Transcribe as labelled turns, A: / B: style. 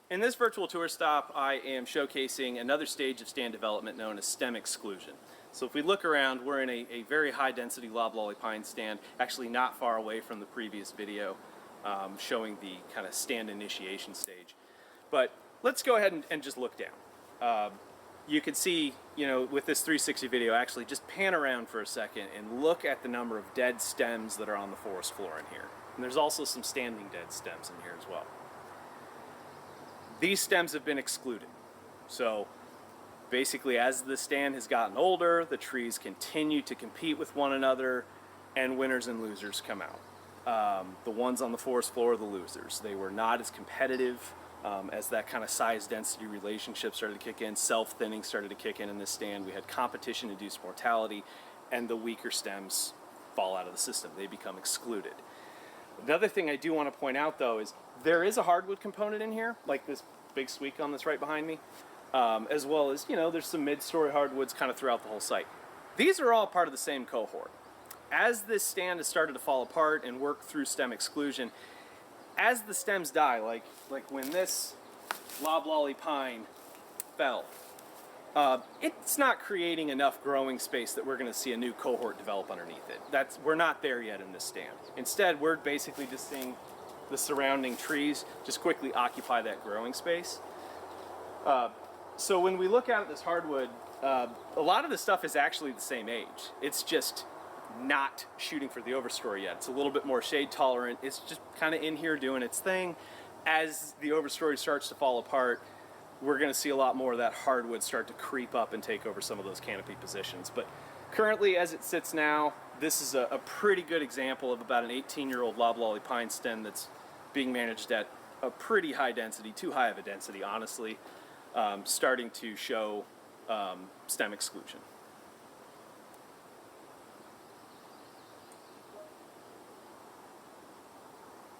A: In this virtual tour stop, I am showcasing another stage of stand development known as stem exclusion. So if we look around, we're in a very high density loblolly pine stand, actually not far away from the previous video showing the kind of stand initiation stage. But let's go ahead and just look down. You can see, with this 360 video, actually just pan around for a second and look at the number of dead stems that are on the forest floor in here. And there's also some standing dead stems in here as well. These stems have been excluded. So basically, as the stand has gotten older, the trees continue to compete with one another, and winners and losers come out. The ones on the forest floor are the losers. They were not as competitive as that kind of size density relationship started to kick in. Self-thinning started to kick in this stand. We had competition-induced mortality, and the weaker stems fall out of the system. They become excluded. Another thing I do want to point out, though, is there is a hardwood component in here, like this big sweet-gum that's right behind me, as well as, there's some mid-story hardwoods kind of throughout the whole site. These are all part of the same cohort. As this stand has started to fall apart and work through stem exclusion, as the stems die, like when this loblolly pine fell, it's not creating enough growing space that we're going to see a new cohort develop underneath it. We're not there yet in this stand. Instead, we're basically just seeing the surrounding trees just quickly occupy that growing space. So when we look at this hardwood, a lot of the stuff is actually the same age. It's just not shooting for the overstory yet. It's a little bit more shade tolerant. It's just kind of in here doing its thing. As the overstory starts to fall apart, we're going to see a lot more of that hardwood start to creep up and take over some of those canopy positions. But currently, as it sits now, this is a pretty good example of about an 18-year-old loblolly pine stem that's being managed at a pretty high density, too high of a density, honestly, starting to show stem exclusion.